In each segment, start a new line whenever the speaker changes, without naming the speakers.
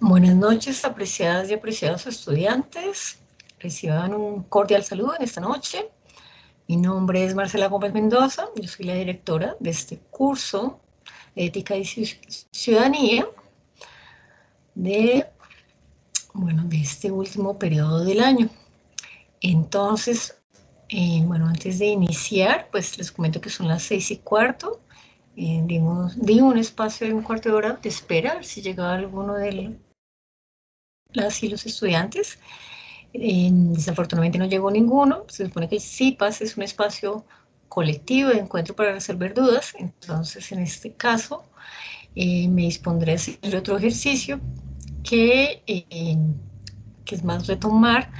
Buenas noches, apreciadas y apreciados estudiantes. Reciban un cordial saludo en esta noche. Mi nombre es Marcela Gómez Mendoza, yo soy la directora de este curso de Ética y Ciudadanía de este último periodo del año. Entonces, antes de iniciar, pues les comento que son las 6:15. Di un espacio de un cuarto de hora de espera, si llegaba alguno de las y los estudiantes. Desafortunadamente no llegó ninguno. Se supone que el CIPAS es un espacio colectivo de encuentro para resolver dudas. Entonces, en este caso, me dispondré a hacer otro ejercicio que es más retomar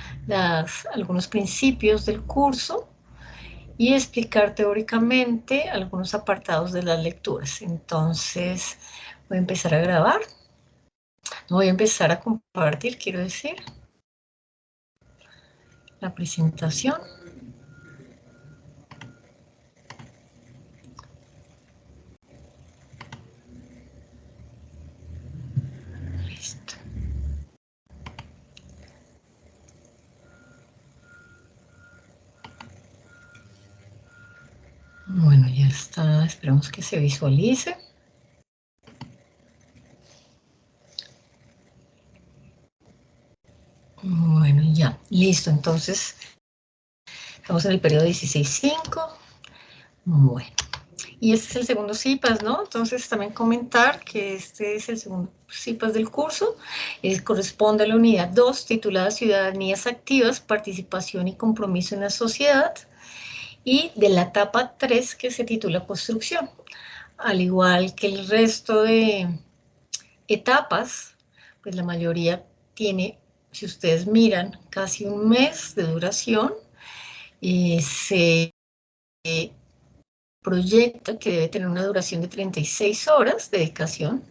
algunos principios del curso y explicar teóricamente algunos apartados de las lecturas. Entonces, voy a empezar a grabar. Voy a empezar a compartir, quiero decir, la presentación. Listo. Bueno, ya está. Esperemos que se visualice. Bueno, ya. Listo. Entonces, estamos en el periodo 16.5. Bueno. Y este es el segundo CIPAS, ¿no? Entonces, también comentar que este es el segundo CIPAS del curso. Corresponde a la unidad 2, titulada Ciudadanías Activas, Participación y Compromiso en la Sociedad. Y de la etapa 3, que se titula Construcción. Al igual que el resto de etapas, pues la mayoría tiene, si ustedes miran, casi un mes de duración. Se proyecta que debe tener una duración de 36 horas de dedicación.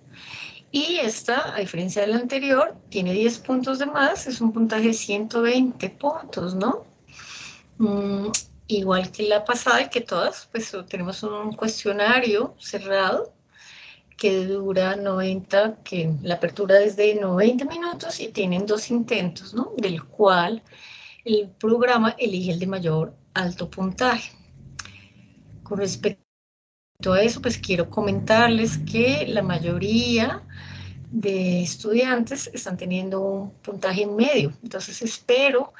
Y esta, a diferencia de la anterior, tiene 10 puntos de más, es un puntaje de 120 puntos, ¿no? Igual que la pasada y que todas, pues tenemos un cuestionario cerrado que dura 90, que la apertura es de 90 minutos y tienen 2 intentos, ¿no? Del cual el programa elige el de mayor alto puntaje. Con respecto a eso, pues quiero comentarles que la mayoría de estudiantes están teniendo un puntaje medio. Entonces espero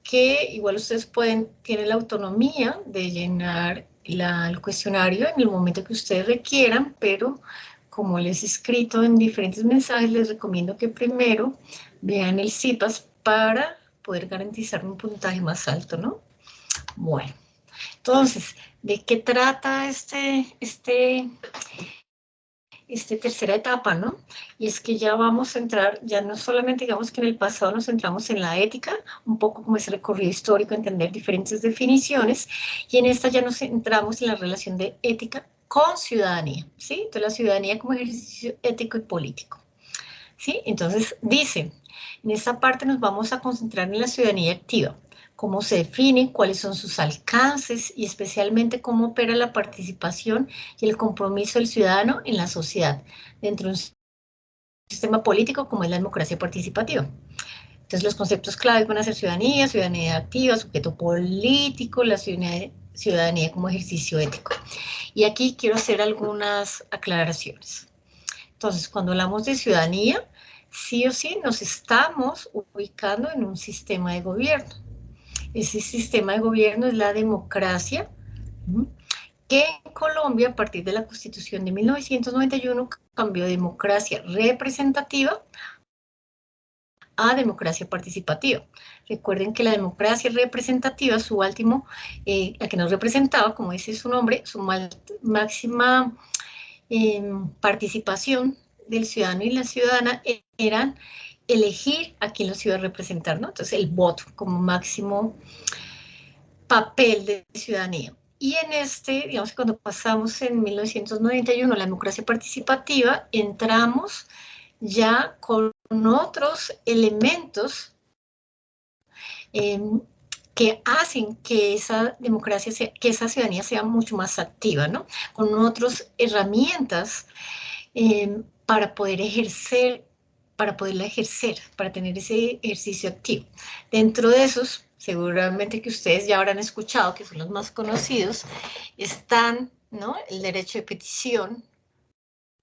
que igual ustedes tienen la autonomía de llenar el cuestionario en el momento que ustedes requieran, pero como les he escrito en diferentes mensajes, les recomiendo que primero vean el CIPAS para poder garantizar un puntaje más alto, ¿no? Bueno, entonces, ¿de qué trata esta tercera etapa, ¿no? Y es que ya vamos a entrar, ya no solamente digamos que en el pasado nos centramos en la ética, un poco como ese recorrido histórico, entender diferentes definiciones, y en esta ya nos centramos en la relación de ética con ciudadanía, ¿sí? Entonces la ciudadanía como ejercicio ético y político, ¿sí? Entonces dice, en esta parte nos vamos a concentrar en la ciudadanía activa, cómo se define, cuáles son sus alcances y especialmente cómo opera la participación y el compromiso del ciudadano en la sociedad dentro de un sistema político como es la democracia participativa. Entonces los conceptos claves van a ser ciudadanía, ciudadanía activa, sujeto político, la ciudadanía como ejercicio ético. Y aquí quiero hacer algunas aclaraciones. Entonces, cuando hablamos de ciudadanía, sí o sí nos estamos ubicando en un sistema de gobierno. Ese sistema de gobierno es la democracia, que en Colombia, a partir de la Constitución de 1991, cambió de democracia representativa a democracia participativa. Recuerden que la democracia representativa, su último, la que nos representaba, como dice su nombre, su máxima participación del ciudadano y la ciudadana eran elegir a quién los iba a representar, ¿no? Entonces el voto como máximo papel de ciudadanía. Y en digamos, cuando pasamos en 1991 la democracia participativa, entramos ya con otros elementos que hacen que esa democracia, que esa ciudadanía sea mucho más activa, ¿no? Con otras herramientas para poder ejercer para poderla ejercer, para tener ese ejercicio activo. Dentro de esos, seguramente que ustedes ya habrán escuchado, que son los más conocidos, están, ¿no?, el derecho de petición,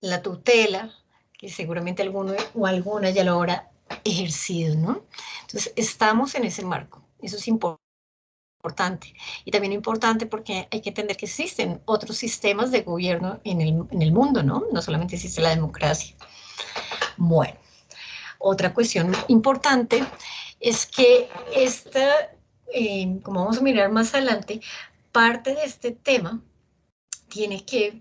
la tutela, que seguramente alguno o alguna ya lo habrá ejercido, ¿no? Entonces, estamos en ese marco. Eso es importante. Y también importante porque hay que entender que existen otros sistemas de gobierno en el mundo, ¿no? No solamente existe la democracia. Bueno, otra cuestión importante es que como vamos a mirar más adelante, parte de este tema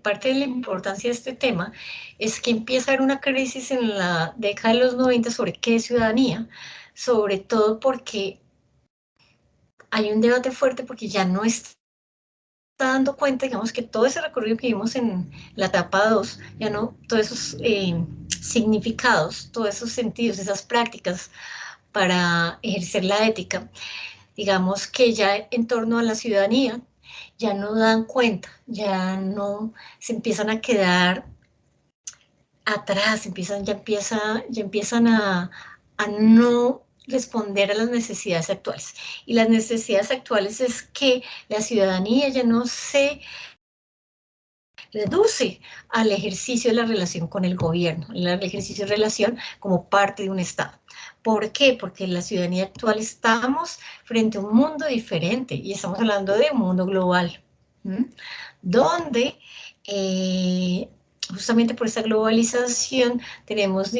parte de la importancia de este tema es que empieza a haber una crisis en la década de los 90 sobre qué es ciudadanía, sobre todo porque hay un debate fuerte porque ya no está dando cuenta, digamos, que todo ese recorrido que vimos en la etapa 2, ya no, todos esos significados, todos esos sentidos, esas prácticas para ejercer la ética, digamos que ya en torno a la ciudadanía, ya no dan cuenta, ya no se empiezan a quedar atrás, ya empiezan a no responder a las necesidades actuales. Y las necesidades actuales es que la ciudadanía ya no se reduce al ejercicio de la relación con el gobierno, el ejercicio de relación como parte de un Estado. ¿Por qué? Porque en la ciudadanía actual estamos frente a un mundo diferente y estamos hablando de un mundo global, donde justamente por esa globalización tenemos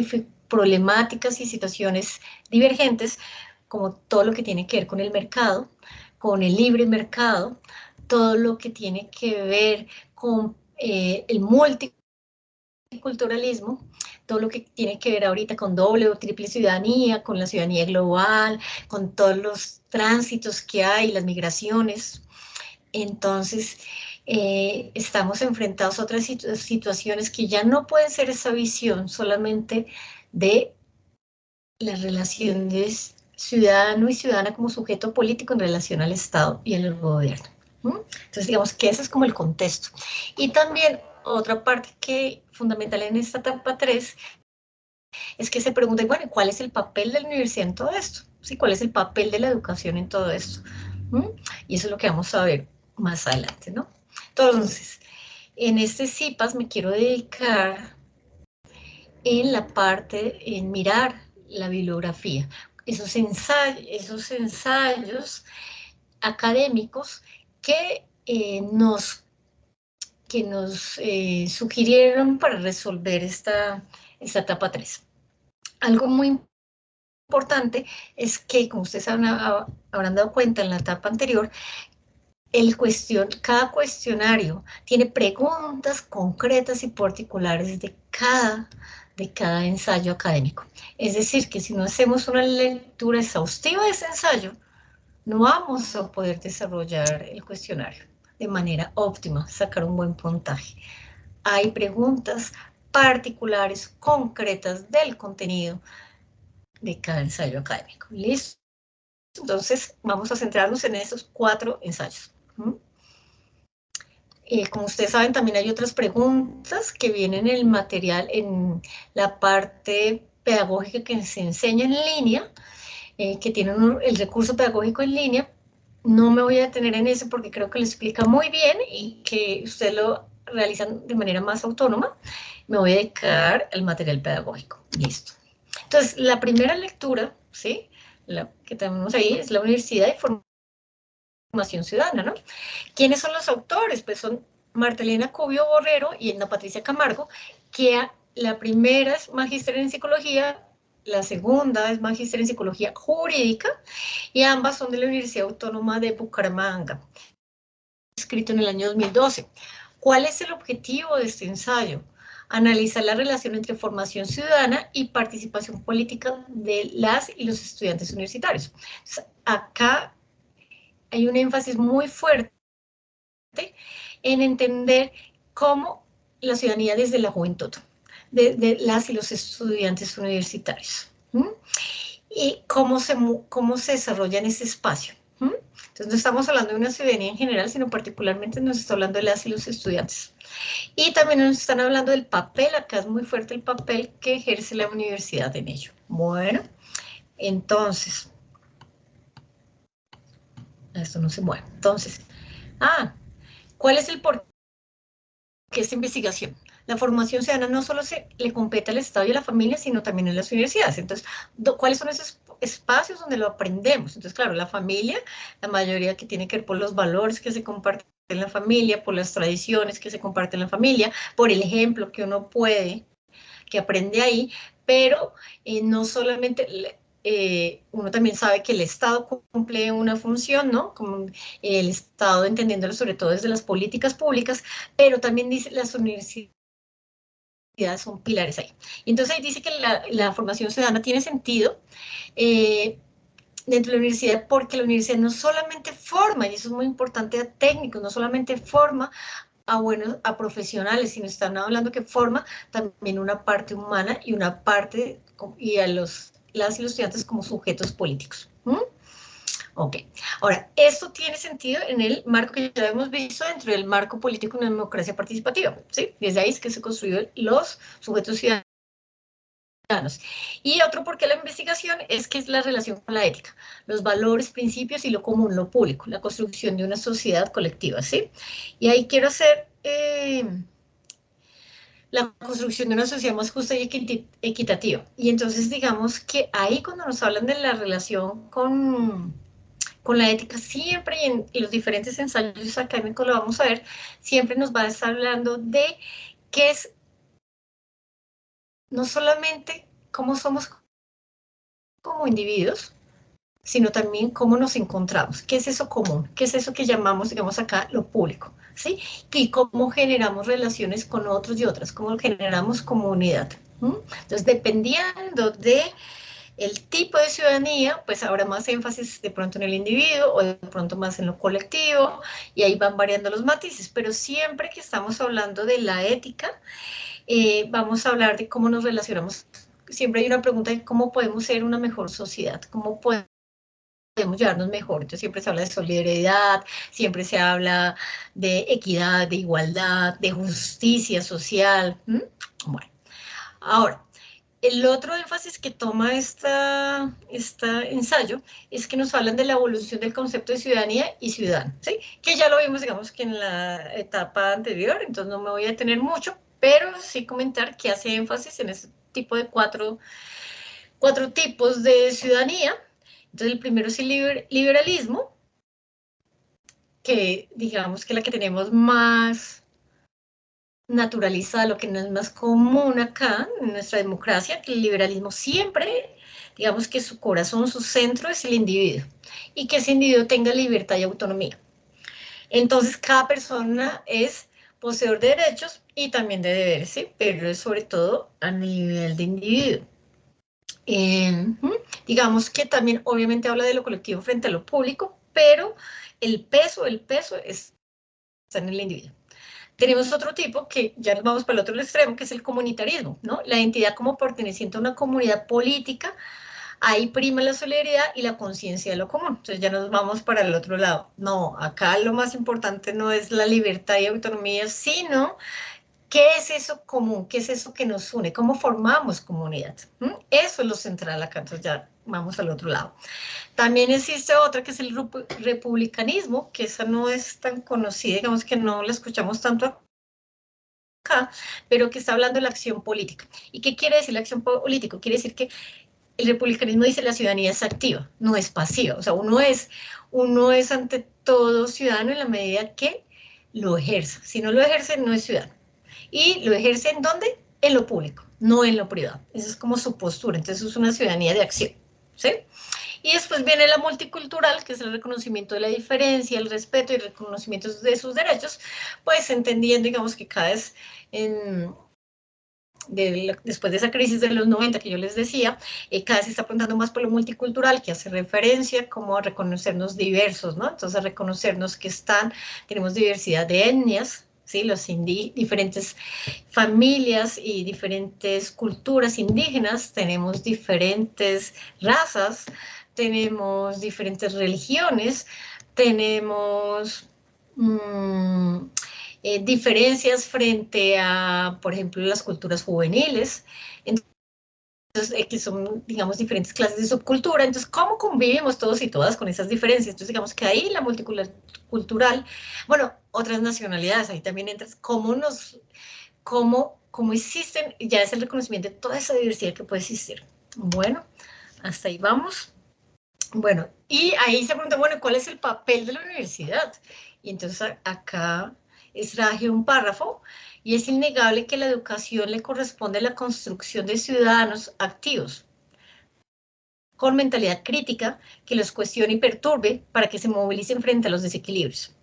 problemáticas y situaciones divergentes, como todo lo que tiene que ver con el mercado, con el libre mercado, todo lo que tiene que ver con el multiculturalismo, todo lo que tiene que ver ahorita con doble o triple ciudadanía, con la ciudadanía global, con todos los tránsitos que hay, las migraciones. Entonces, estamos enfrentados a otras situaciones que ya no pueden ser esa visión solamente de la relación de ciudadano y ciudadana como sujeto político en relación al Estado y al gobierno. Entonces, digamos que ese es como el contexto. Y también otra parte que fundamental en esta etapa 3 es que se pregunta, bueno, ¿cuál es el papel de la universidad en todo esto? ¿Sí? ¿Cuál es el papel de la educación en todo esto? Y eso es lo que vamos a ver más adelante, ¿no? Entonces, en este CIPAS me quiero dedicar en la parte, en mirar la bibliografía, esos ensayos académicos que nos sugirieron para resolver esta etapa 3. Algo muy importante es que, como ustedes habrán dado cuenta en la etapa anterior, cada cuestionario tiene preguntas concretas y particulares de cada ensayo académico. Es decir, que si no hacemos una lectura exhaustiva de ese ensayo, no vamos a poder desarrollar el cuestionario de manera óptima, sacar un buen puntaje. Hay preguntas particulares, concretas del contenido de cada ensayo académico. ¿Listo? Entonces, vamos a centrarnos en esos 4 ensayos. Como ustedes saben, también hay otras preguntas que vienen en el material, en la parte pedagógica que se enseña en línea, que tienen el recurso pedagógico en línea. No me voy a detener en eso porque creo que lo explica muy bien y que ustedes lo realizan de manera más autónoma. Me voy a dedicar al material pedagógico. Listo. Entonces, la primera lectura, ¿sí?, la que tenemos ahí es la Universidad de Formación Ciudadana, ¿no? ¿Quiénes son los autores? Pues son Marta Elena Cubio Borrero y Edna Patricia Camargo, que la primera es magíster en psicología, la segunda es magíster en psicología jurídica, y ambas son de la Universidad Autónoma de Bucaramanga, escrito en el año 2012. ¿Cuál es el objetivo de este ensayo? Analizar la relación entre formación ciudadana y participación política de las y los estudiantes universitarios. Entonces, acá hay un énfasis muy fuerte en entender cómo la ciudadanía desde la juventud, de las y los estudiantes universitarios, y cómo se desarrolla en ese espacio. ¿Mm? Entonces no estamos hablando de una ciudadanía en general, sino particularmente nos está hablando de las y los estudiantes. Y también nos están hablando del papel, acá es muy fuerte el papel que ejerce la universidad en ello. Bueno, entonces, esto no se mueve. Entonces, ¿cuál es el porqué de esta investigación? La formación ciudadana no solo se le compete al Estado y a la familia, sino también a las universidades. Entonces, ¿cuáles son esos espacios donde lo aprendemos? Entonces, claro, la familia, la mayoría que tiene que ver por los valores que se comparten en la familia, por las tradiciones que se comparten en la familia, por el ejemplo que uno puede, que aprende ahí, pero no solamente uno también sabe que el Estado cumple una función, ¿no? Como el Estado entendiéndolo sobre todo desde las políticas públicas, pero también dice las universidades son pilares ahí. Y entonces ahí dice que la formación ciudadana tiene sentido dentro de la universidad porque la universidad no solamente forma, y eso es muy importante, a técnicos, no solamente forma a profesionales, sino están hablando que forma también una parte humana y una parte, y a las y los estudiantes como sujetos políticos. ¿Mm? Ok, ahora, esto tiene sentido en el marco que ya hemos visto dentro del marco político de una democracia participativa, ¿sí? Desde ahí es que se construyen los sujetos ciudadanos. Y otro por qué la investigación es que es la relación con la ética, los valores, principios y lo común, lo público, la construcción de una sociedad colectiva, ¿sí? Y ahí quiero hacer la construcción de una sociedad más justa y equitativa. Y entonces digamos que ahí cuando nos hablan de la relación con la ética, siempre y en los diferentes ensayos académicos lo vamos a ver, siempre nos va a estar hablando de qué es no solamente cómo somos como individuos, sino también cómo nos encontramos, qué es eso común, qué es eso que llamamos, digamos acá, lo público, ¿sí? Y cómo generamos relaciones con otros y otras, cómo generamos comunidad. ¿Mm? Entonces, dependiendo de el tipo de ciudadanía, pues habrá más énfasis de pronto en el individuo o de pronto más en lo colectivo, y ahí van variando los matices, pero siempre que estamos hablando de la ética, vamos a hablar de cómo nos relacionamos. Siempre hay una pregunta de cómo podemos ser una mejor sociedad, cómo podemos llevarnos mejor. Entonces siempre se habla de solidaridad, siempre se habla de equidad, de igualdad, de justicia social. ¿Mm? Bueno, ahora, el otro énfasis que toma este ensayo es que nos hablan de la evolución del concepto de ciudadanía y ciudadano, ¿sí? Que ya lo vimos, digamos, que en la etapa anterior, entonces no me voy a detener mucho, pero sí comentar que hace énfasis en este tipo de cuatro tipos de ciudadanía. Entonces el primero es el liberalismo, que digamos que la que tenemos más naturalizada, lo que no es más común acá en nuestra democracia, que el liberalismo siempre, digamos que su corazón, su centro es el individuo, y que ese individuo tenga libertad y autonomía. Entonces cada persona es poseedor de derechos y también de deberes, ¿sí? Pero es sobre todo a nivel de individuo. Digamos que también obviamente habla de lo colectivo frente a lo público, pero el peso está en el individuo. Tenemos otro tipo que ya nos vamos para el otro extremo, que es el comunitarismo, ¿no? La identidad como perteneciente a una comunidad política, ahí prima la solidaridad y la conciencia de lo común. Entonces ya nos vamos para el otro lado. No, acá lo más importante no es la libertad y autonomía, sino ¿qué es eso común? ¿Qué es eso que nos une? ¿Cómo formamos comunidad? ¿Mm? Eso es lo central acá, entonces ya vamos al otro lado. También existe otra que es el republicanismo, que esa no es tan conocida, digamos que no la escuchamos tanto acá, pero que está hablando de la acción política. ¿Y qué quiere decir la acción política? Quiere decir que el republicanismo dice que la ciudadanía es activa, no es pasiva. O sea, uno es ante todo ciudadano en la medida que lo ejerza. Si no lo ejerce, no es ciudadano. ¿Y lo ejerce en dónde? En lo público, no en lo privado. Esa es como su postura. Entonces es una ciudadanía de acción, ¿sí? Y después viene la multicultural, que es el reconocimiento de la diferencia, el respeto y el reconocimiento de sus derechos, pues entendiendo, digamos, que cada vez después de esa crisis de los 90 que yo les decía, cada vez se está apuntando más por lo multicultural, que hace referencia como a reconocernos diversos, ¿no? Entonces a reconocernos que tenemos diversidad de etnias, ¿sí? Diferentes familias y diferentes culturas indígenas, tenemos diferentes razas, tenemos diferentes religiones, tenemos diferencias frente a, por ejemplo, las culturas juveniles. Entonces, que son, digamos, diferentes clases de subcultura. Entonces, ¿cómo convivimos todos y todas con esas diferencias? Entonces, digamos que ahí la multicultural, bueno, otras nacionalidades, ahí también entras, cómo existen, ya es el reconocimiento de toda esa diversidad que puede existir. Bueno, hasta ahí vamos. Bueno, y ahí se pregunta, bueno, ¿cuál es el papel de la universidad? Y entonces acá extraje un párrafo, y es innegable que la educación le corresponde a la construcción de ciudadanos activos, con mentalidad crítica, que los cuestione y perturbe para que se movilicen frente a los desequilibrios.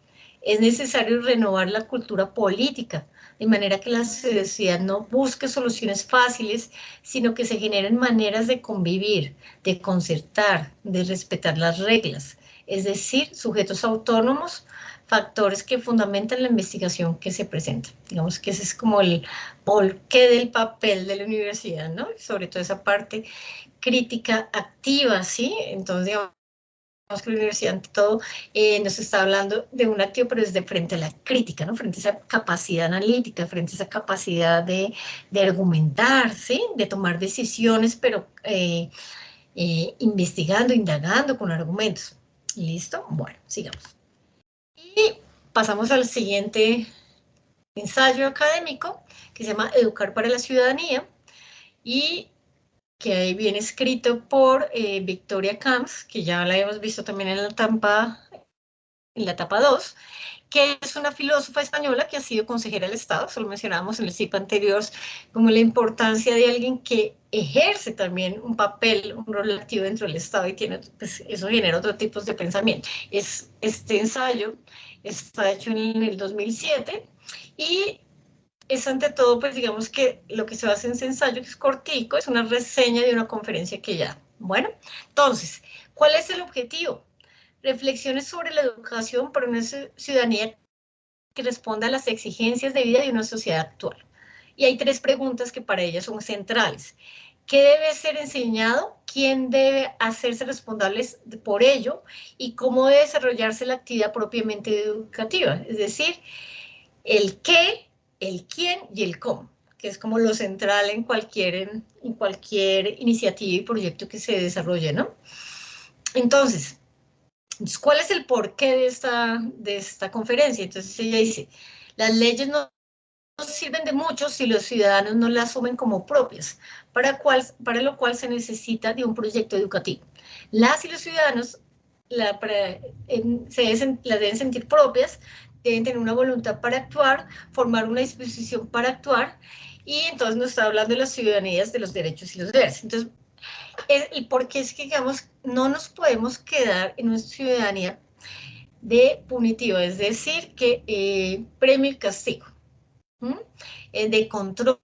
Es necesario renovar la cultura política, de manera que la sociedad no busque soluciones fáciles, sino que se generen maneras de convivir, de concertar, de respetar las reglas, es decir, sujetos autónomos, factores que fundamentan la investigación que se presenta. Digamos que ese es como el porqué del papel de la universidad, ¿no? Sobre todo esa parte crítica activa, ¿sí? Entonces, digamos que la universidad, ante todo, nos está hablando de un activo, pero desde frente a la crítica, ¿no? Frente a esa capacidad analítica, frente a esa capacidad de argumentar, ¿sí? De tomar decisiones, pero investigando, indagando con argumentos. ¿Listo? Bueno, sigamos. Y pasamos al siguiente ensayo académico, que se llama Educar para la Ciudadanía, y que ahí viene escrito por Victoria Camps, que ya la hemos visto también en la etapa 2, que es una filósofa española que ha sido consejera del Estado, eso lo mencionábamos en el CIP anterior, como la importancia de alguien que ejerce también un papel, un rol activo dentro del Estado, y tiene, pues, eso genera otros tipos de pensamiento. Este ensayo está hecho en el 2007, y es ante todo, pues digamos que lo que se basa en ese ensayo, que es cortico, es una reseña de una conferencia que ya. Bueno, entonces, ¿cuál es el objetivo? Reflexiones sobre la educación para una ciudadanía que responda a las exigencias de vida de una sociedad actual. Y hay 3 preguntas que para ellas son centrales. ¿Qué debe ser enseñado? ¿Quién debe hacerse responsables por ello? ¿Y cómo debe desarrollarse la actividad propiamente educativa? Es decir, el qué, el quién y el cómo, que es como lo central en cualquier iniciativa y proyecto que se desarrolle, ¿no? Entonces, ¿cuál es el porqué de esta conferencia? Entonces ella dice, las leyes no sirven de mucho si los ciudadanos no las asumen como propias, para lo cual se necesita de un proyecto educativo. Las y los ciudadanos las deben sentir propias, deben tener una voluntad para actuar, formar una disposición para actuar, y entonces nos está hablando de las ciudadanías, de los derechos y los deberes. Entonces, y porque es que, digamos, no nos podemos quedar en una ciudadanía de punitivo, es decir, que premio y castigo, de control,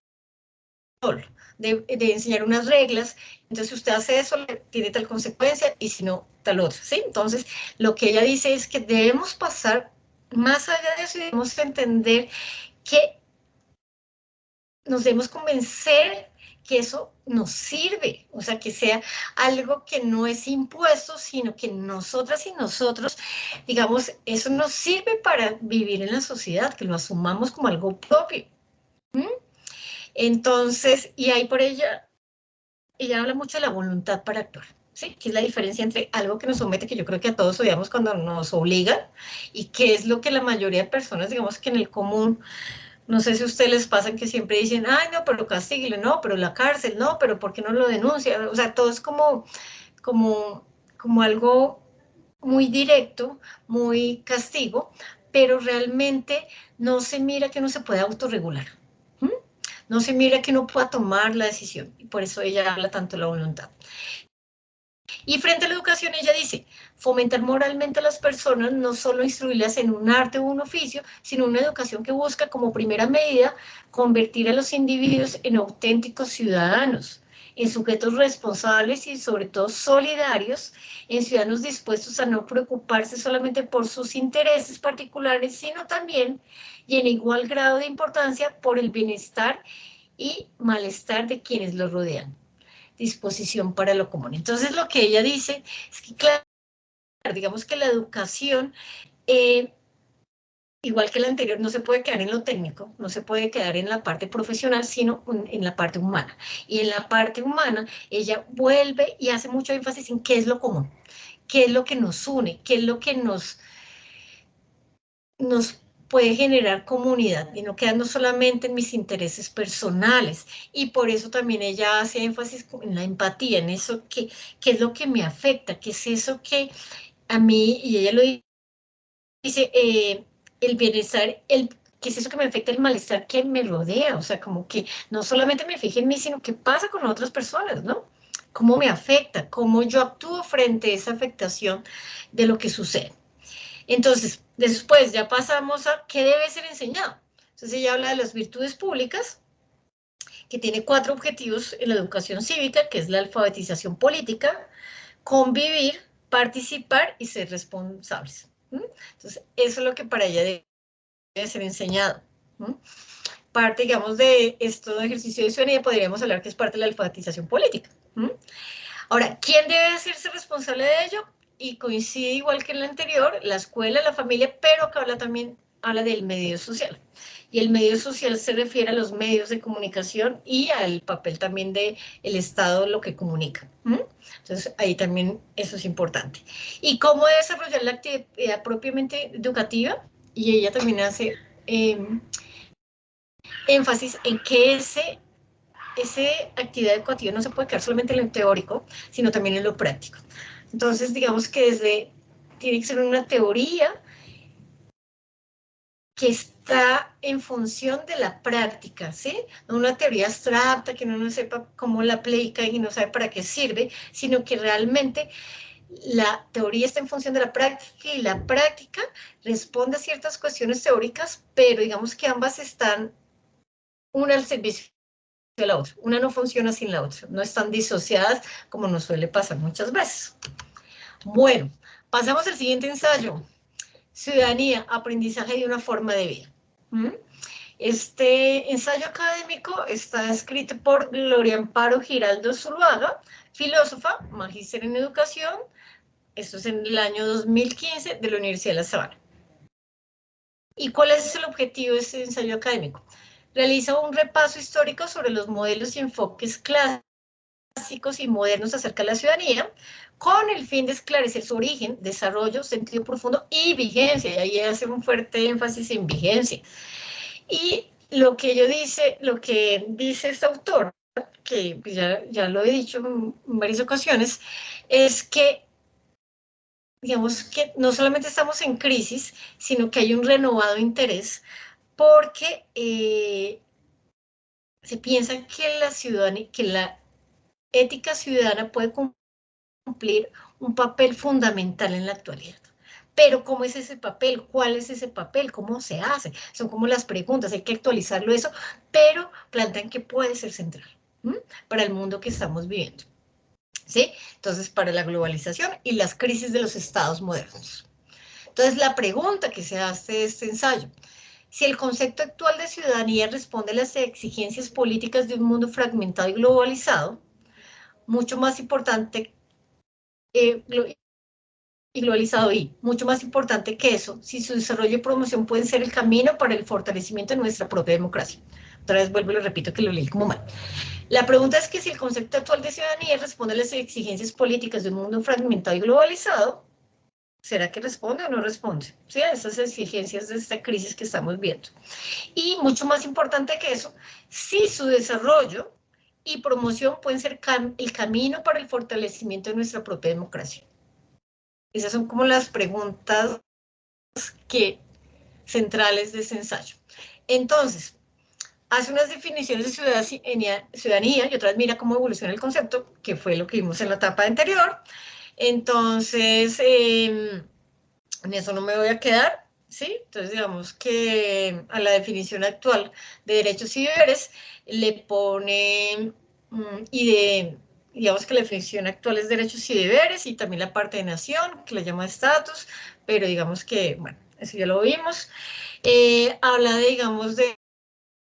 de enseñar unas reglas. Entonces, si usted hace eso, tiene tal consecuencia, y si no, tal otra, ¿sí? Entonces, lo que ella dice es que debemos pasar más allá de eso, y debemos entender que nos debemos convencer que eso nos sirve, o sea, que sea algo que no es impuesto, sino que nosotras y nosotros, digamos, eso nos sirve para vivir en la sociedad, que lo asumamos como algo propio. ¿Mm? Entonces, y ahí por ella habla mucho de la voluntad para actuar, ¿sí? Que es la diferencia entre algo que nos somete, que yo creo que a todos odiamos cuando nos obligan, y que es lo que la mayoría de personas, digamos que en el común, no sé si a ustedes les pasa que siempre dicen, ay, no, pero castíguele, no, pero la cárcel, no, pero ¿por qué no lo denuncia? O sea, todo es como, como algo muy directo, muy castigo, pero realmente no se mira que uno se puede autorregular. ¿Mm? No se mira que uno pueda tomar la decisión, y por eso ella habla tanto de la voluntad. Y frente a la educación, ella dice, fomentar moralmente a las personas, no solo instruirlas en un arte o un oficio, sino una educación que busca como primera medida convertir a los individuos en auténticos ciudadanos, en sujetos responsables y sobre todo solidarios, en ciudadanos dispuestos a no preocuparse solamente por sus intereses particulares, sino también, y en igual grado de importancia, por el bienestar y malestar de quienes los rodean. disposición para lo común. Entonces, lo que ella dice es que, claro, digamos que la educación, igual que la anterior, no se puede quedar en lo técnico, no se puede quedar en la parte profesional, sino en la parte humana. Y en la parte humana, ella vuelve y hace mucho énfasis en qué es lo común, qué es lo que nos une, qué es lo que nos puede generar comunidad y no quedarnos solamente en mis intereses personales. Y por eso también ella hace énfasis en la empatía, en eso que es lo que me afecta, que es eso que a mí, y ella lo dice, el bienestar, que es eso que me afecta, el malestar que me rodea, o sea, como que no solamente me fije en mí, sino qué pasa con otras personas, ¿no? Cómo me afecta, cómo yo actúo frente a esa afectación de lo que sucede. Entonces, después ya pasamos a qué debe ser enseñado. Entonces ella habla de las virtudes públicas, que tiene 4 objetivos en la educación cívica, que es la alfabetización política, convivir, participar y ser responsables. Entonces, eso es lo que para ella debe ser enseñado. Parte, digamos, de esto de ejercicio de ciudadanía, podríamos hablar que es parte de la alfabetización política. Ahora, ¿quién debe hacerse responsable de ello? Y coincide igual que en la anterior, la escuela, la familia, pero que habla también del medio social. Y el medio social se refiere a los medios de comunicación y al papel también del Estado, lo que comunica. Entonces, ahí también eso es importante. ¿Y cómo desarrollar la actividad propiamente educativa? Y ella también hace énfasis en que esa actividad educativa no se puede quedar solamente en lo teórico, sino también en lo práctico. Entonces, digamos que tiene que ser una teoría que está en función de la práctica, ¿sí? No una teoría abstracta que uno no sepa cómo la aplica y no sabe para qué sirve, sino que realmente la teoría está en función de la práctica y la práctica responde a ciertas cuestiones teóricas, pero digamos que ambas están una al servicio de la otra. Una no funciona sin la otra, no están disociadas como nos suele pasar muchas veces. Bueno, pasamos al siguiente ensayo. Ciudadanía, aprendizaje de una forma de vida. Este ensayo académico está escrito por Gloria Amparo Giraldo Zuluaga, filósofa, magíster en educación. Esto es en el año 2015 de la Universidad de La Sabana. ¿Y cuál es el objetivo de este ensayo académico? Realiza un repaso histórico sobre los modelos y enfoques clásicos y modernos acerca de la ciudadanía, con el fin de esclarecer su origen, desarrollo, sentido profundo y vigencia. Y ahí hace un fuerte énfasis en vigencia. Y lo que dice este autor, que ya lo he dicho en varias ocasiones, es que, digamos que no solamente estamos en crisis, sino que hay un renovado interés porque se piensa que la ética ciudadana puede cumplir un papel fundamental en la actualidad. Pero ¿cómo es ese papel? ¿Cuál es ese papel? ¿Cómo se hace? Son como las preguntas, hay que actualizarlo eso, pero plantean que puede ser central para el mundo que estamos viviendo. ¿Sí? Entonces, para la globalización y las crisis de los estados modernos. Entonces, la pregunta que se hace de este ensayo: si el concepto actual de ciudadanía responde a las exigencias políticas de un mundo fragmentado y globalizado, mucho más importante y globalizado, y mucho más importante que eso, si su desarrollo y promoción pueden ser el camino para el fortalecimiento de nuestra propia democracia. Otra vez vuelvo y lo repito que lo leí como mal. La pregunta es que si el concepto actual de ciudadanía responde a las exigencias políticas de un mundo fragmentado y globalizado, ¿será que responde o no responde? Sí, a esas exigencias de esta crisis que estamos viendo. Y mucho más importante que eso, si su desarrollo y promoción pueden ser el camino para el fortalecimiento de nuestra propia democracia. Esas son como las preguntas centrales de ese ensayo. Entonces, hace unas definiciones de ciudadanía y otras mira cómo evoluciona el concepto, que fue lo que vimos en la etapa anterior. Entonces, en eso no me voy a quedar, ¿sí? Entonces, digamos que a la definición actual de derechos y deberes le pone, digamos que la definición actual es derechos y deberes, y también la parte de nación, que la llama estatus, pero digamos que, bueno, eso ya lo vimos. Habla de, digamos, de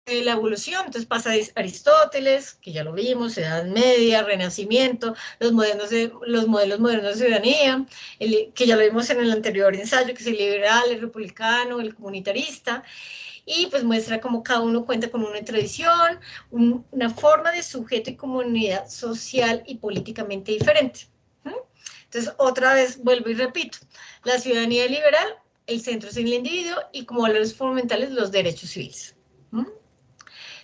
la evolución, entonces pasa de Aristóteles, que ya lo vimos, Edad Media, Renacimiento, los modelos modernos de ciudadanía, que ya lo vimos en el anterior ensayo, que es el liberal, el republicano, el comunitarista, y pues muestra cómo cada uno cuenta con una tradición, una forma de sujeto y comunidad social y políticamente diferente. Entonces, otra vez vuelvo y repito, la ciudadanía liberal, el centro es el individuo y como valores fundamentales los derechos civiles.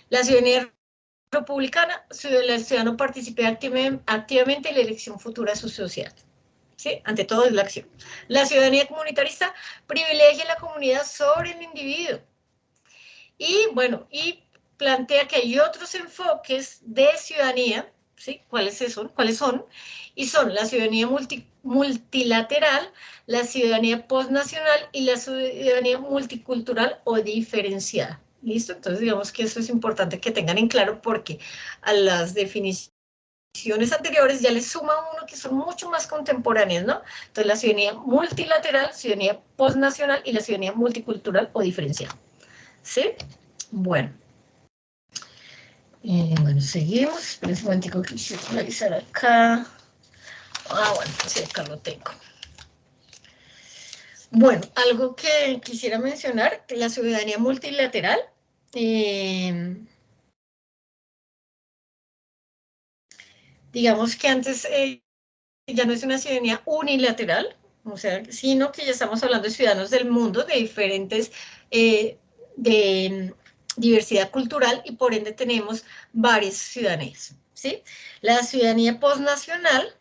La ciudadanía republicana, el ciudadano participa activamente en la elección futura de su sociedad. ¿Sí? Ante todo es la acción. La ciudadanía comunitarista privilegia la comunidad sobre el individuo. Y bueno, y plantea que hay otros enfoques de ciudadanía, ¿sí? ¿Cuáles son? ¿Cuáles son? Y son la ciudadanía multilateral, la ciudadanía postnacional y la ciudadanía multicultural o diferenciada. ¿Listo? Entonces, digamos que eso es importante que tengan en claro porque a las definiciones anteriores ya les suma uno que son mucho más contemporáneas, ¿no? Entonces, la ciudadanía multilateral, ciudadanía postnacional y la ciudadanía multicultural o diferenciada. ¿Sí? Bueno. Bueno, seguimos. Esperen un momentico que quisiera revisar acá. Bueno, sí, acá lo tengo. Bueno, algo que quisiera mencionar, que la ciudadanía multilateral, digamos que antes ya no es una ciudadanía unilateral, o sea, sino que ya estamos hablando de ciudadanos del mundo, de diferentes, de diversidad cultural y por ende tenemos varias ciudadanías, ¿sí? La ciudadanía postnacional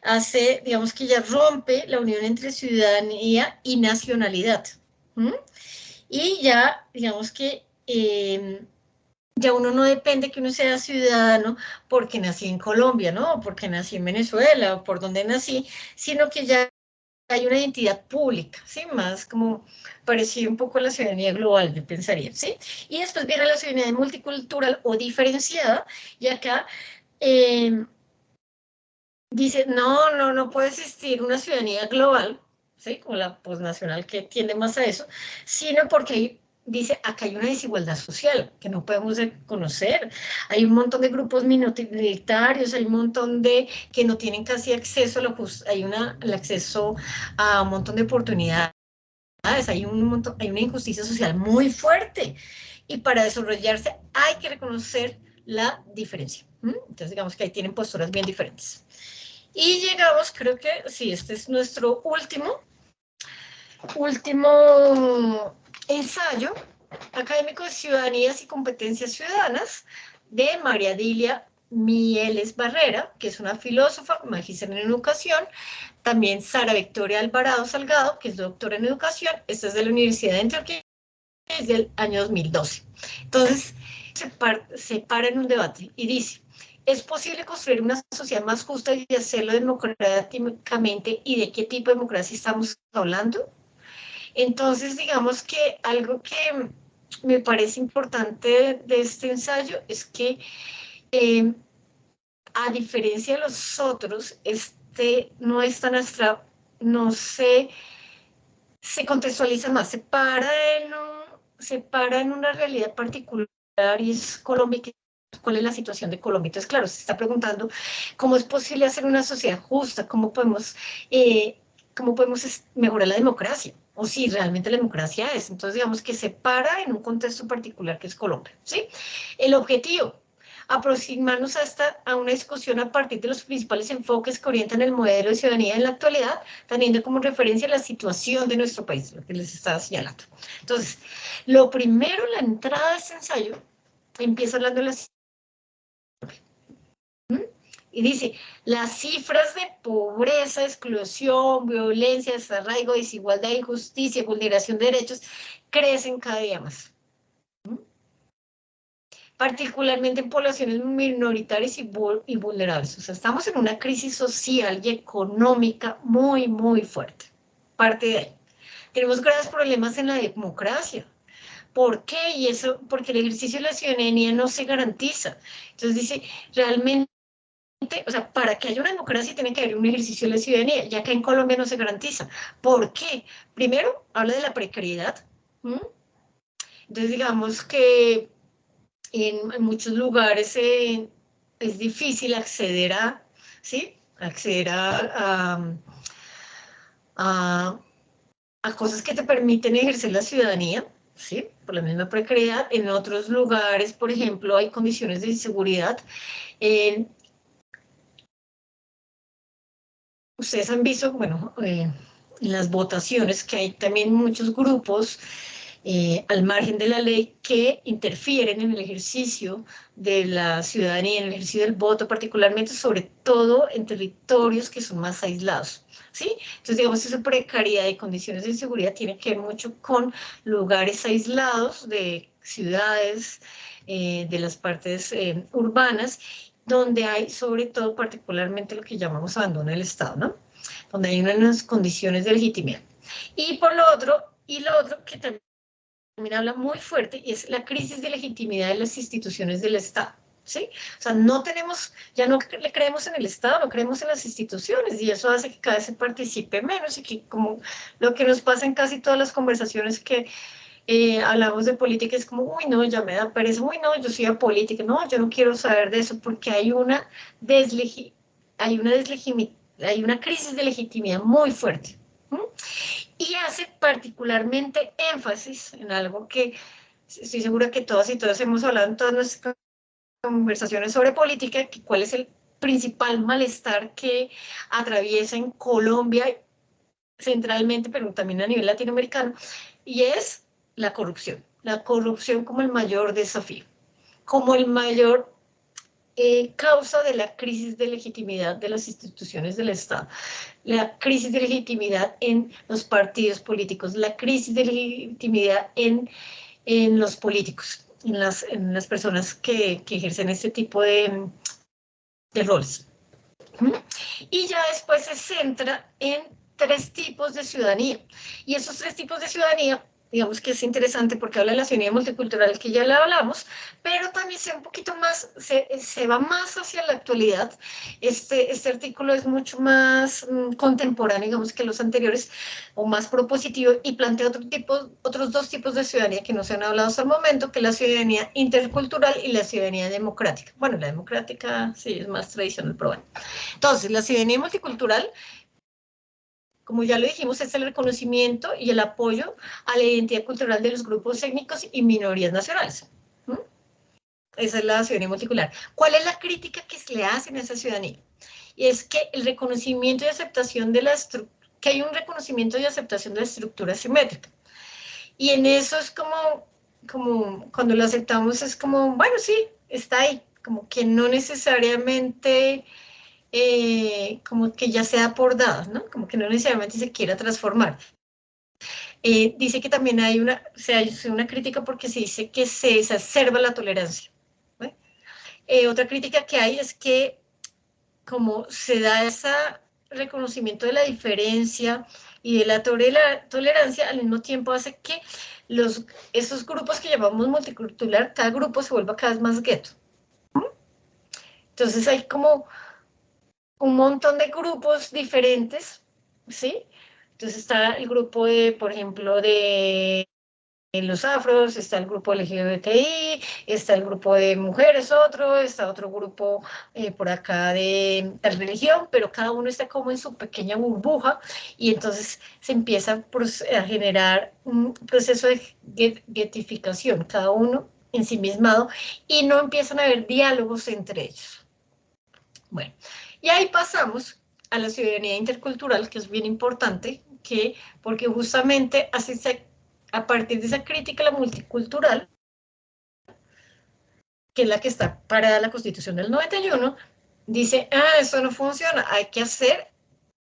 hace, digamos que ya rompe la unión entre ciudadanía y nacionalidad, ¿m? Y ya, digamos que ya uno no depende que uno sea ciudadano porque nací en Colombia, ¿no? Porque nací en Venezuela o por donde nací, sino que ya hay una identidad pública, ¿sí? Más como parecido un poco a la ciudadanía global, yo pensaría, ¿sí? Y después viene la ciudadanía multicultural o diferenciada, y acá dice, no puede existir una ciudadanía global, ¿sí? Como la posnacional que tiende más a eso, sino porque dice, acá hay una desigualdad social que no podemos reconocer. Hay un montón de grupos minoritarios, hay un montón de que no tienen casi acceso a el acceso a un montón de oportunidades, hay una injusticia social muy fuerte. Y para desarrollarse hay que reconocer la diferencia. Entonces, digamos que ahí tienen posturas bien diferentes. Y llegamos, creo que sí, este es nuestro último ensayo académico de ciudadanías y competencias ciudadanas de María Dilia Mieles Barrera, que es una filósofa, magíster en educación, también Sara Victoria Alvarado Salgado, que es doctora en educación, esta es de la Universidad de Antioquia, es del año 2012. Entonces, se para en un debate y dice, ¿es posible construir una sociedad más justa y hacerlo democráticamente? ¿Y de qué tipo de democracia estamos hablando? Entonces, digamos que algo que me parece importante de este ensayo es que, a diferencia de los otros, no es tan abstracto, no se contextualiza más, se para en una realidad particular y es Colombia, cuál es la situación de Colombia. Entonces, claro, se está preguntando cómo es posible hacer una sociedad justa, cómo podemos mejorar la democracia, o si realmente la democracia es. Entonces, digamos que se para en un contexto particular que es Colombia, ¿sí? El objetivo, aproximarnos a una discusión a partir de los principales enfoques que orientan el modelo de ciudadanía en la actualidad, teniendo como referencia la situación de nuestro país, lo que les estaba señalando. Entonces, lo primero, la entrada de este ensayo, empieza hablando de las... Y dice, las cifras de pobreza, exclusión, violencia, desarraigo, desigualdad, injusticia, vulneración de derechos, crecen cada día más. Particularmente en poblaciones minoritarias y vulnerables. O sea, estamos en una crisis social y económica muy, muy fuerte. Parte de ahí. Tenemos graves problemas en la democracia. ¿Por qué? Y eso, porque el ejercicio de la ciudadanía no se garantiza. Entonces dice, realmente, o sea, para que haya una democracia tiene que haber un ejercicio de la ciudadanía, ya que en Colombia no se garantiza. ¿Por qué? Primero, habla de la precariedad. Entonces, digamos que en muchos lugares es difícil acceder a, ¿sí? Acceder a, a cosas que te permiten ejercer la ciudadanía, ¿sí? Por la misma precariedad. En otros lugares, por ejemplo, hay condiciones de inseguridad. Ustedes han visto, bueno, en las votaciones que hay también muchos grupos al margen de la ley que interfieren en el ejercicio de la ciudadanía, en el ejercicio del voto, particularmente, sobre todo en territorios que son más aislados, ¿sí? Entonces, digamos, esa precariedad y condiciones de inseguridad tiene que ver mucho con lugares aislados de ciudades, de las partes urbanas, donde hay, sobre todo, particularmente lo que llamamos abandono del Estado, ¿no? Donde hay unas condiciones de legitimidad. Y por lo otro que también habla muy fuerte, y es la crisis de legitimidad de las instituciones del Estado, ¿sí? O sea, no tenemos, ya no le creemos en el Estado, no creemos en las instituciones, y eso hace que cada vez se participe menos, y que como lo que nos pasa en casi todas las conversaciones que hablamos de política, es como, uy, no, ya me da pereza, uy, no, yo soy apolítica, no, yo no quiero saber de eso, porque hay una crisis de legitimidad muy fuerte. ¿Mm? Y hace particularmente énfasis en algo que estoy segura que todas y todos hemos hablado en todas nuestras conversaciones sobre política, que cuál es el principal malestar que atraviesa en Colombia centralmente, pero también a nivel latinoamericano, y es la corrupción como el mayor desafío, como el mayor causa de la crisis de legitimidad de las instituciones del Estado, la crisis de legitimidad en los partidos políticos, la crisis de legitimidad en los políticos, en las personas que ejercen este tipo de roles. Y ya después se centra en tres tipos de ciudadanía. Y esos tres tipos de ciudadanía, digamos que es interesante porque habla de la ciudadanía multicultural, que ya la hablamos, pero también se un poquito más, se va más hacia la actualidad. Este artículo es mucho más contemporáneo, digamos, que los anteriores, o más propositivo, y plantea otros dos tipos de ciudadanía que no se han hablado hasta el momento, que es la ciudadanía intercultural y la ciudadanía democrática. Bueno, la democrática sí es más tradicional, pero bueno. Entonces, la ciudadanía multicultural, como ya lo dijimos, es el reconocimiento y el apoyo a la identidad cultural de los grupos étnicos y minorías nacionales. ¿Mm? Esa es la ciudadanía multicultural. ¿Cuál es la crítica que se le hacen a esa ciudadanía? Y es que el reconocimiento y aceptación de que hay un reconocimiento y aceptación de la estructura simétrica. Y en eso es como cuando lo aceptamos es como, bueno, sí, está ahí, como que no necesariamente como que ya sea por dadas, ¿no? Como que no necesariamente se quiera transformar. Dice que también hay se hace una crítica porque se dice que se exacerba la tolerancia. ¿No? Otra crítica que hay es que como se da ese reconocimiento de la diferencia y de la tolerancia, al mismo tiempo hace que esos grupos que llamamos multicultural, cada grupo se vuelva cada vez más gueto. Entonces hay como un montón de grupos diferentes, ¿sí? Entonces está el grupo de, por ejemplo, de los afros, está el grupo LGBTI, está el grupo de mujeres otro, está otro grupo por acá de tal religión, pero cada uno está como en su pequeña burbuja y entonces se empieza a generar un proceso de getificación, cada uno en sí mismado, y no empiezan a haber diálogos entre ellos. Bueno, y ahí pasamos a la ciudadanía intercultural, que es bien importante, porque justamente a partir de esa crítica a la multicultural, que es la que está parada la Constitución del 91, dice, eso no funciona, hay que hacer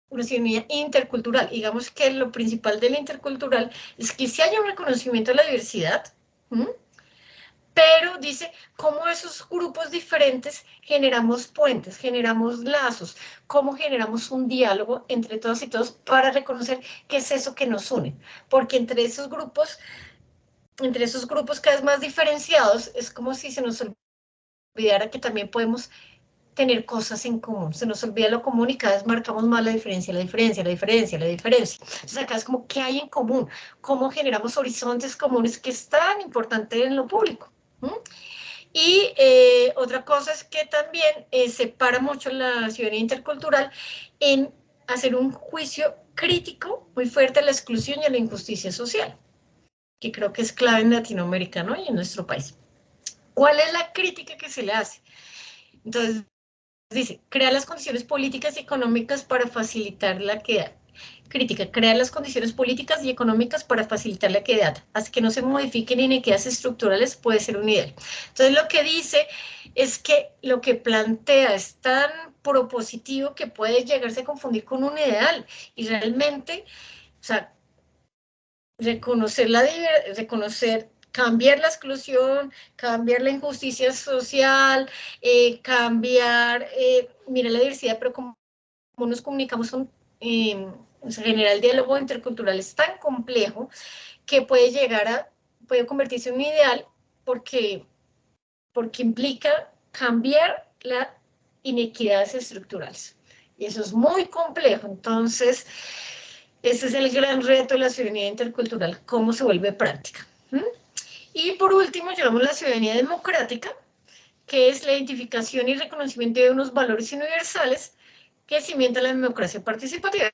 una ciudadanía intercultural. Digamos que lo principal de la intercultural es que si haya un reconocimiento de la diversidad, ¿sí? Pero dice cómo esos grupos diferentes generamos puentes, generamos lazos, cómo generamos un diálogo entre todos y todos para reconocer qué es eso que nos une. Porque entre esos grupos cada vez más diferenciados, es como si se nos olvidara que también podemos tener cosas en común. Se nos olvida lo común y cada vez marcamos más la diferencia, la diferencia, la diferencia, la diferencia. Entonces acá es como, ¿qué hay en común? ¿Cómo generamos horizontes comunes que es tan importante en lo público? ¿Mm? Y otra cosa es que también separa mucho la ciudadanía intercultural en hacer un juicio crítico muy fuerte a la exclusión y a la injusticia social, que creo que es clave en Latinoamérica, ¿no? Y en nuestro país. ¿Cuál es la crítica que se le hace? Entonces, dice, crear las condiciones políticas y económicas para facilitar la equidad. Crítica, crear las condiciones políticas y económicas para facilitar la equidad, así que no se modifiquen inequidades estructurales puede ser un ideal. Entonces lo que dice es que lo que plantea es tan propositivo que puede llegarse a confundir con un ideal y realmente, o sea, reconocer, cambiar la exclusión, cambiar la injusticia social, cambiar, mira la diversidad, pero como nos comunicamos son, en general, el diálogo intercultural es tan complejo que puede convertirse en un ideal porque, porque implica cambiar las inequidades estructurales. Y eso es muy complejo. Entonces, ese es el gran reto de la ciudadanía intercultural, cómo se vuelve práctica. Y por último, llegamos a la ciudadanía democrática, que es la identificación y reconocimiento de unos valores universales que cimentan la democracia participativa,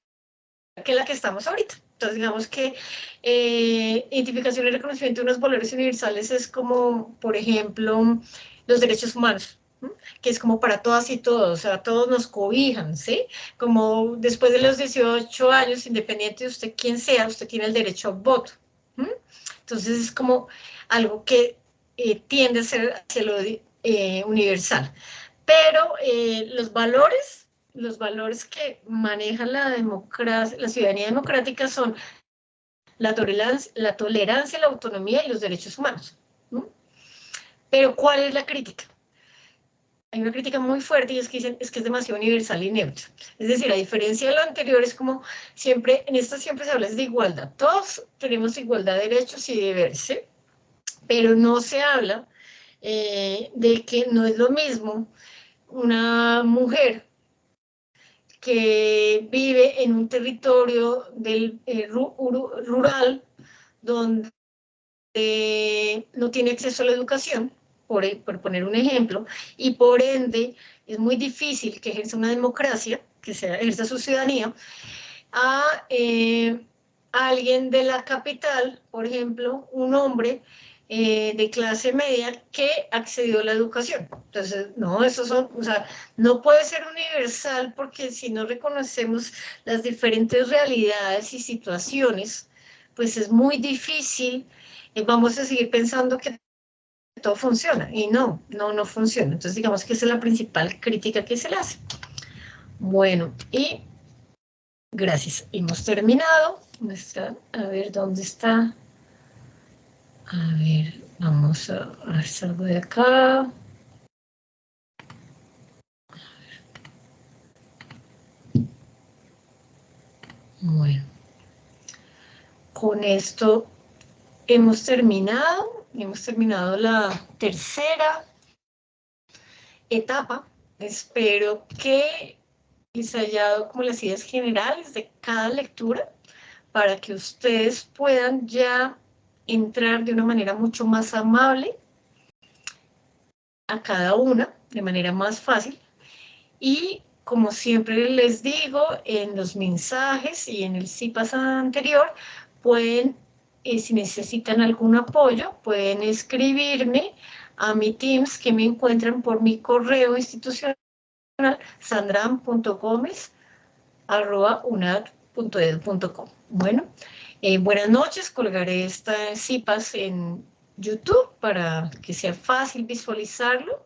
que es la que estamos ahorita. Entonces, digamos que identificación y reconocimiento de unos valores universales es como, por ejemplo, los derechos humanos, ¿no? Que es como para todas y todos, o sea, todos nos cobijan, ¿sí? Como después de los 18 años, independiente de usted quién sea, usted tiene el derecho al voto. ¿No? Entonces, es como algo que tiende a ser hacia lo universal. Pero los valores que maneja la democracia, la ciudadanía democrática son la tolerancia, la autonomía y los derechos humanos. ¿No? Pero ¿cuál es la crítica? Hay una crítica muy fuerte y es que dicen es que es demasiado universal y neutro. Es decir, a diferencia de lo anterior, es como siempre, en esto siempre se habla de igualdad. Todos tenemos igualdad de derechos y deberes, ¿sí? Pero no se habla de que no es lo mismo una mujer que vive en un territorio rural donde no tiene acceso a la educación, por poner un ejemplo, y por ende es muy difícil que ejerza una democracia, que ejerza su ciudadanía, a alguien de la capital, por ejemplo, un hombre de clase media que accedió a la educación. Entonces, no, eso son, o sea, no puede ser universal porque si no reconocemos las diferentes realidades y situaciones, pues es muy difícil, vamos a seguir pensando que todo funciona y no funciona. Entonces, digamos que esa es la principal crítica que se le hace. Bueno, y gracias. Hemos terminado. A ver, ¿dónde está? A ver, vamos a hacer algo de acá. Bueno, con esto hemos terminado la tercera etapa. Espero que les haya dado como las ideas generales de cada lectura para que ustedes puedan ya entrar de una manera mucho más amable a cada una, de manera más fácil. Y como siempre les digo, en los mensajes y en el CIPAS anterior, pueden, si necesitan algún apoyo, pueden escribirme a mi Teams, que me encuentran por mi correo institucional, sandram.gomes@unad.edu.co. Bueno, buenas noches, colgaré esta CIPAS en YouTube para que sea fácil visualizarlo,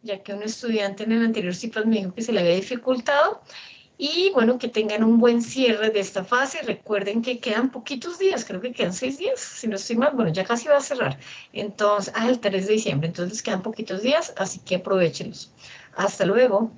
ya que un estudiante en el anterior CIPAS me dijo que se le había dificultado. Y bueno, que tengan un buen cierre de esta fase. Recuerden que quedan poquitos días, creo que quedan 6 días, si no estoy mal, bueno, ya casi va a cerrar. Entonces, el 3 de diciembre, entonces quedan poquitos días, así que aprovechenlos. Hasta luego.